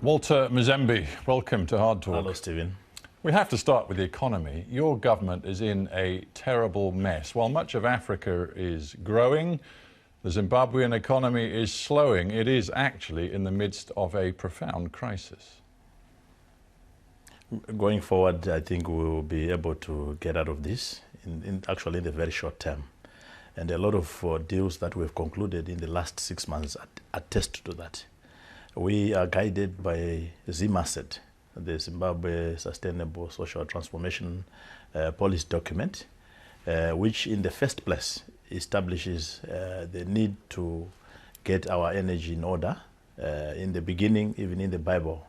Walter Mzembi, welcome to HARDtalk. Hello, Stephen. We have to start with the economy. Your government is in a terrible mess. While much of Africa is growing, the Zimbabwean economy is slowing. It is actually in the midst of a profound crisis. Going forward, I think we will be able to get out of this actually in the very short term. And a lot of deals that we've concluded in the last 6 months attest to that. We are guided by ZIMASET, the Zimbabwe Sustainable Social Transformation Policy document, which in the first place establishes the need to get our energy in order. In the beginning, even in the Bible,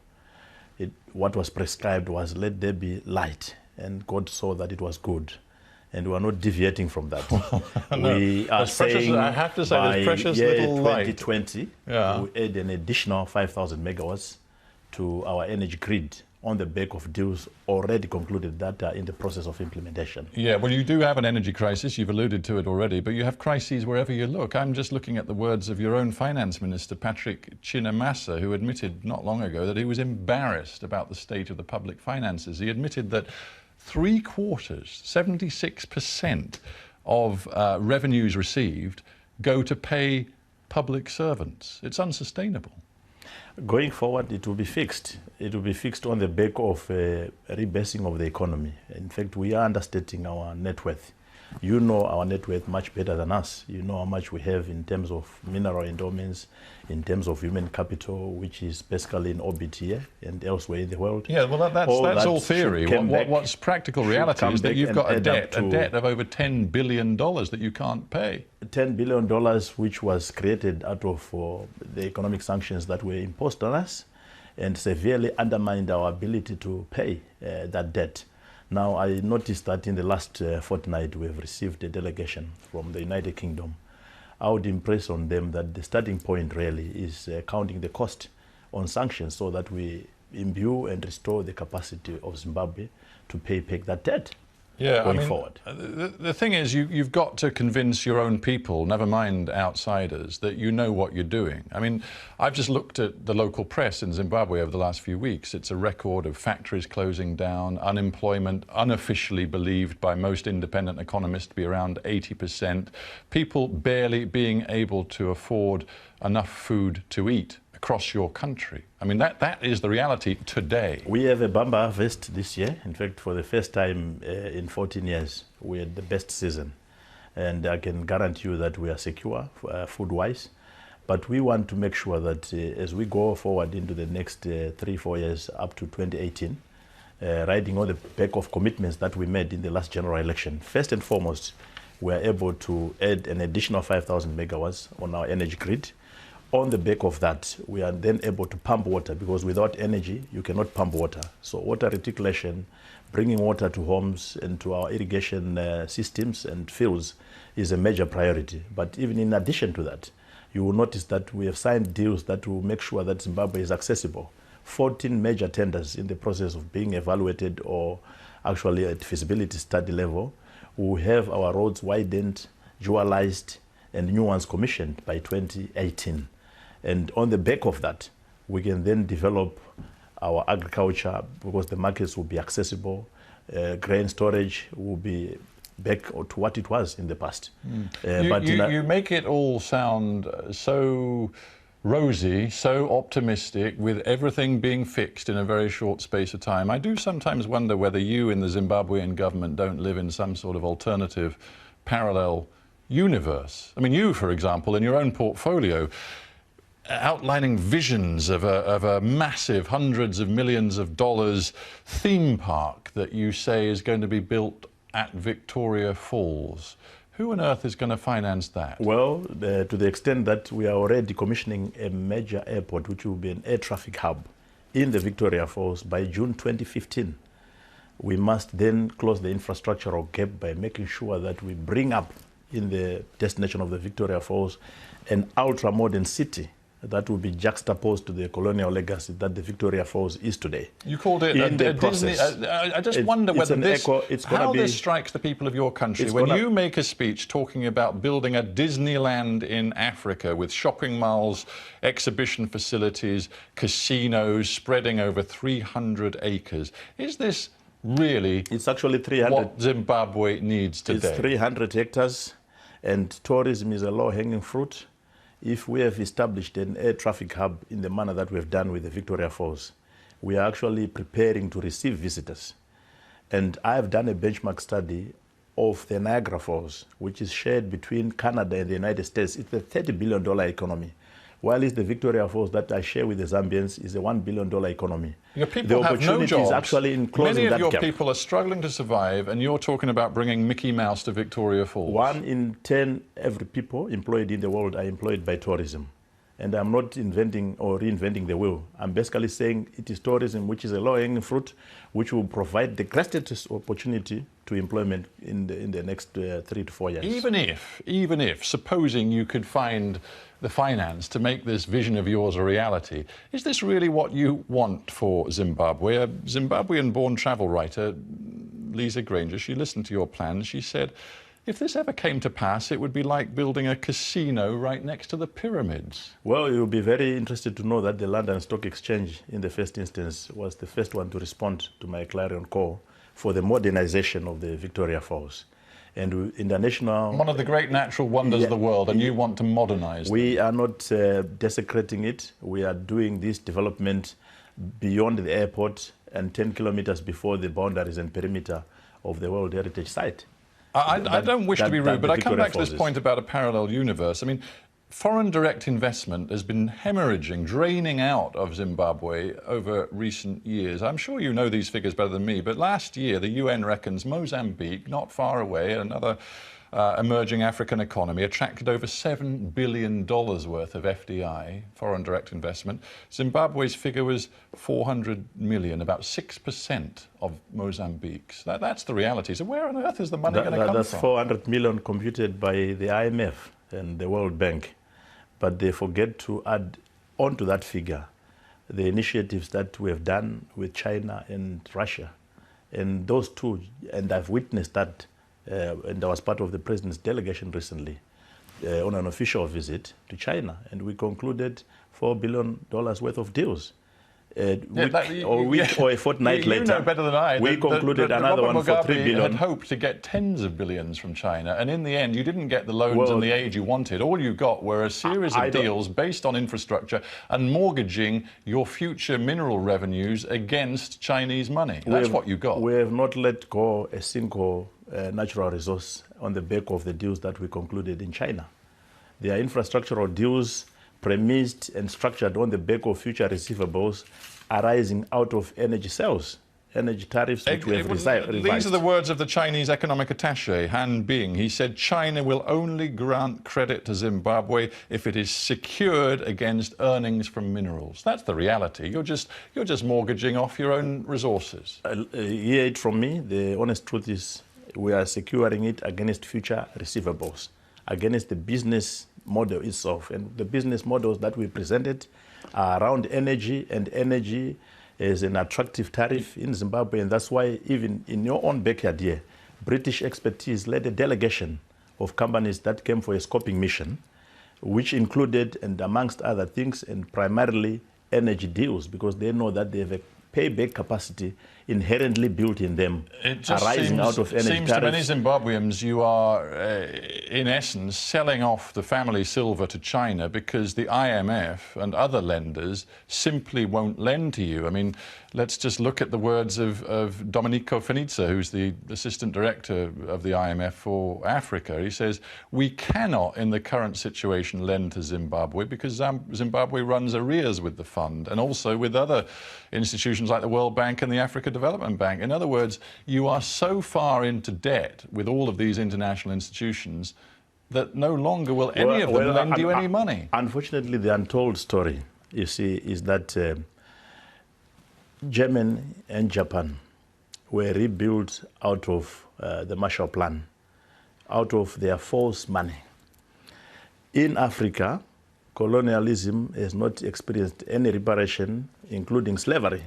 what was prescribed was let there be light, and God saw that it was good. And we are not deviating from that. No, we are saying, I have to say, there's precious year little light. 2020, we add an additional 5,000 megawatts to our energy grid on the back of deals already concluded that are in the process of implementation. Yeah, well, you do have an energy crisis. You've alluded to it already, but you have crises wherever you look. I'm just looking at the words of your own finance minister, Patrick Chinamasa, who admitted not long ago that he was embarrassed about the state of the public finances. He admitted that 3/4, 76% of revenues received go to pay public servants. It's unsustainable. Going forward, it will be fixed. It will be fixed on the back of rebasing of the economy. In fact, we are understating our net worth. You know our net worth much better than us. You know how much we have in terms of mineral endowments, in terms of human capital, which is basically in orbit here and elsewhere in the world. Yeah, well, that's all theory. What's practical reality is that you've got a debt of over $10 billion that you can't pay. $10 billion, which was created out of the economic sanctions that were imposed on us and severely undermined our ability to pay that debt. Now, I noticed that in the last fortnight, we have received a delegation from the United Kingdom. I would impress on them that the starting point really is counting the cost on sanctions so that we imbue and restore the capacity of Zimbabwe to pay back that debt. Yeah, going forward. The thing is, you've got to convince your own people, never mind outsiders, that you know what you're doing. I mean, I've just looked at the local press in Zimbabwe over the last few weeks. It's a record of factories closing down, unemployment unofficially believed by most independent economists to be around 80%, people barely being able to afford enough food to eat across your country. I mean, that is the reality today. We have a bamba harvest this year. In fact, for the first time in 14 years, we had the best season. And I can guarantee you that we are secure food-wise. But we want to make sure that as we go forward into the next 3-4 years up to 2018, riding on the back of commitments that we made in the last general election, first and foremost, we are able to add an additional 5,000 megawatts on our energy grid. On the back of that, we are then able to pump water, because without energy, you cannot pump water. So water reticulation, bringing water to homes and to our irrigation systems and fields is a major priority. But even in addition to that, you will notice that we have signed deals that will make sure that Zimbabwe is accessible. 14 major tenders in the process of being evaluated or actually at feasibility study level. We have our roads widened, dualized, and new ones commissioned by 2018. And on the back of that, we can then develop our agriculture, because the markets will be accessible. Grain storage will be back to what it was in the past. You make it all sound so rosy, so optimistic, with everything being fixed in a very short space of time. I do sometimes wonder whether you in the Zimbabwean government don't live in some sort of alternative, parallel universe. I mean, you, for example, in your own portfolio, outlining visions of a massive, hundreds of millions of dollars theme park that you say is going to be built at Victoria Falls. Who on earth is going to finance that? Well, to the extent that we are already commissioning a major airport, which will be an air traffic hub in the Victoria Falls by June 2015. We must then close the infrastructural gap by making sure that we bring up in the destination of the Victoria Falls an ultra-modern city that will be juxtaposed to the colonial legacy that the Victoria Falls is today. You called it a Disney. I just wonder whether how this strikes the people of your country. When you make a speech talking about building a Disneyland in Africa with shopping malls, exhibition facilities, casinos spreading over 300 acres, is this really it's actually 300, what Zimbabwe needs today? It's 300 hectares, and tourism is a low-hanging fruit. If we have established an air traffic hub in the manner that we have done with the Victoria Falls, we are actually preparing to receive visitors. And I have done a benchmark study of the Niagara Falls, which is shared between Canada and the United States. It's a $30 billion economy. While the Victoria Falls that I share with the Zambians is a $1 billion economy. Your people have no jobs. Actually in closing Many of that your gap. people are struggling to survive, and you're talking about bringing Mickey Mouse to Victoria Falls. 1 in 10 every people employed in the world are employed by tourism. And I'm not inventing or reinventing the wheel. I'm basically saying it is tourism which is a low-hanging fruit, which will provide the greatest opportunity to employment in the next 3 to 4 years. Even if, supposing you could find the finance to make this vision of yours a reality, is this really what you want for Zimbabwe? A Zimbabwean-born travel writer, Lisa Granger, she listened to your plans. She said, if this ever came to pass, it would be like building a casino right next to the pyramids. Well, you'll be very interested to know that the London Stock Exchange, in the first instance, was the first one to respond to my clarion call for the modernization of the Victoria Falls. And international... One of the great natural wonders of the world, and you want to modernize them. We are not desecrating it. We are doing this development beyond the airport and 10 kilometers before the boundaries and perimeter of the World Heritage Site. I don't wish to be rude, but I come back to this point about a parallel universe. I mean, foreign direct investment has been hemorrhaging, draining out of Zimbabwe over recent years. I'm sure you know these figures better than me, but last year the UN reckons Mozambique, not far away, another emerging African economy, attracted over $7 billion worth of FDI, foreign direct investment. Zimbabwe's figure was 400 million, about 6% of Mozambique's. That's the reality. So where on earth is the money going to come that's from? 400 million computed by the IMF and the World Bank. But they forget to add onto that figure the initiatives that we have done with China and Russia. And those two, and I've witnessed that, and I was part of the President's delegation recently on an official visit to China, and we concluded $4 billion worth of deals. A week or a fortnight later, you know better than I, we concluded another one for $3 billion. Had hoped to get tens of billions from China, and in the end, you didn't get the loans and the aid you wanted. All you got were a series of deals based on infrastructure and mortgaging your future mineral revenues against Chinese money. That's what you got. We have not let go a single natural resource on the back of the deals that we concluded in China. They are infrastructural deals premised and structured on the back of future receivables arising out of energy sales, energy tariffs which we have revised. These are the words of the Chinese economic attaché, Han Bing. He said China will only grant credit to Zimbabwe if it is secured against earnings from minerals. That's the reality. You're just mortgaging off your own resources. Hear it from me. The honest truth is we are securing it against future receivables, against the business model itself. And the business models that we presented are around energy, and energy is an attractive tariff in Zimbabwe. And that's why even in your own backyard here, British expertise led a delegation of companies that came for a scoping mission, which included, and amongst other things, and primarily energy deals, because they know that they have a payback capacity inherently built in them, arising out of energy tariffs. It seems to many Zimbabweans you are, in essence, selling off the family silver to China because the IMF and other lenders simply won't lend to you. I mean, let's just look at the words of Domenico Fenizza, who's the Assistant Director of the IMF for Africa. He says, we cannot, in the current situation, lend to Zimbabwe because Zimbabwe runs arrears with the fund and also with other institutions like the World Bank and the Africa Development Bank. In other words, you are so far into debt with all of these international institutions that no longer will any of them lend you any money. Unfortunately, the untold story, you see, is that Germany and Japan were rebuilt out of the Marshall Plan, out of their false money. In Africa, colonialism has not experienced any reparation, including slavery.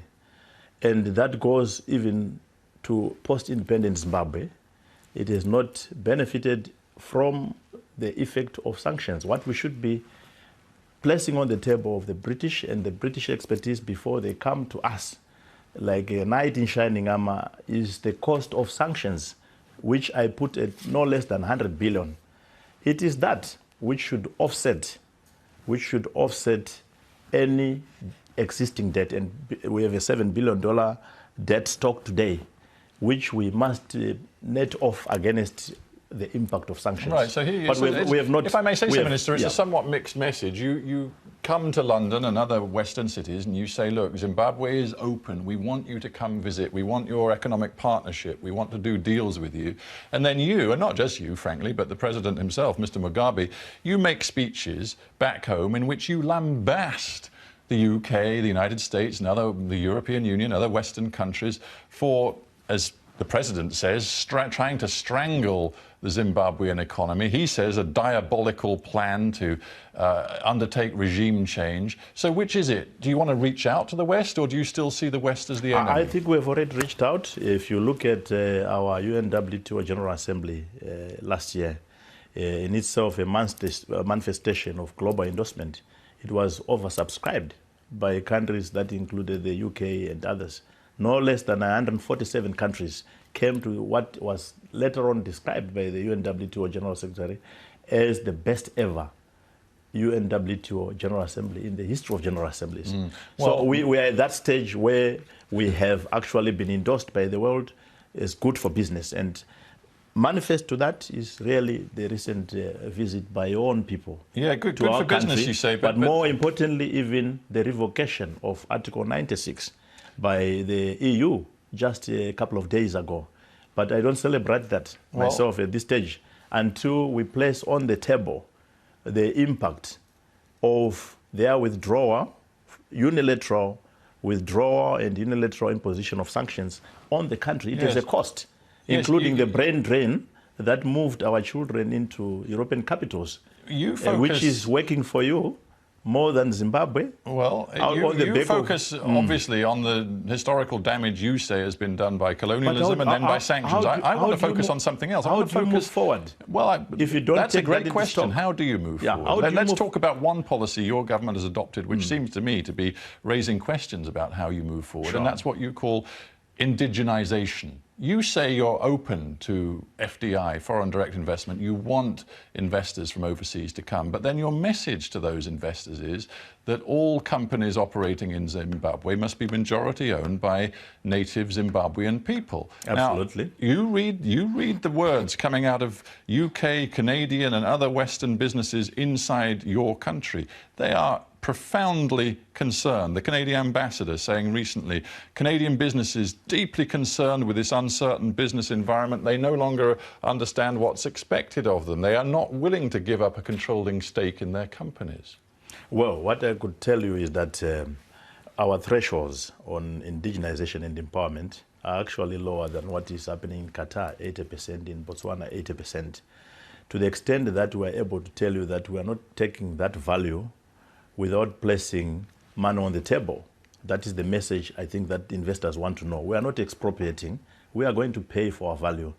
And that goes even to post-independent Zimbabwe. It has not benefited from the effect of sanctions. What we should be placing on the table of the British and the British expertise before they come to us, like a knight in shining armor, is the cost of sanctions, which I put at no less than 100 billion. It is that which should offset any existing debt. And we have a $7 billion debt stock today, which we must net off against the impact of sanctions. Right, so here we have not... If I may say so, Minister, it's a somewhat mixed message. You come to London and other Western cities and you say, look, Zimbabwe is open. We want you to come visit. We want your economic partnership. We want to do deals with you. And then you, and not just you, frankly, but the President himself, Mr. Mugabe, you make speeches back home in which you lambast the UK, the United States, and the European Union, other Western countries for, as the President says, trying to strangle the Zimbabwean economy. He says a diabolical plan to undertake regime change. So which is it? Do you want to reach out to the West, or do you still see the West as the enemy? I think we've already reached out. If you look at our UNWTO General Assembly last year, in itself a manifestation of global endorsement, it was oversubscribed by countries that included the UK and others. No less than 147 countries came to what was later on described by the UNWTO General Secretary as the best ever UNWTO General Assembly in the history of General Assemblies. So we are at that stage where we have actually been endorsed by the world as good for business. And manifest to that is really the recent visit by your own people. Yeah, good for business, you say. But more importantly, even the revocation of Article 96 by the EU just a couple of days ago. But I don't celebrate that myself at this stage until we place on the table the impact of their unilateral withdrawal and unilateral imposition of sanctions on the country. It is a cost, including the brain drain that moved our children into European capitals, which is working for you more than Zimbabwe. Well, you focus obviously on the historical damage you say has been done by colonialism and then by sanctions. I want to focus on something else. How do you move forward? Well, if you don't that's a great question. How do you move forward? Let's talk about one policy your government has adopted, which seems to me to be raising questions about how you move forward, and that's what you call indigenization. You say you're open to FDI, foreign direct investment. You want investors from overseas to come. But then your message to those investors is that all companies operating in Zimbabwe must be majority owned by native Zimbabwean people. Absolutely. Now, you read the words coming out of UK, Canadian and other Western businesses inside your country. They are profoundly concerned. The Canadian ambassador saying recently, Canadian businesses deeply concerned with this uncertain business environment. They no longer understand what's expected of them. They are not willing to give up a controlling stake in their companies. Well, what I could tell you is that our thresholds on indigenization and empowerment are actually lower than what is happening in Qatar, 80%, in Botswana, 80%. To the extent that we are able to tell you that we are not taking that value without placing money on the table. That is the message I think that investors want to know. We are not expropriating. We are going to pay for our value.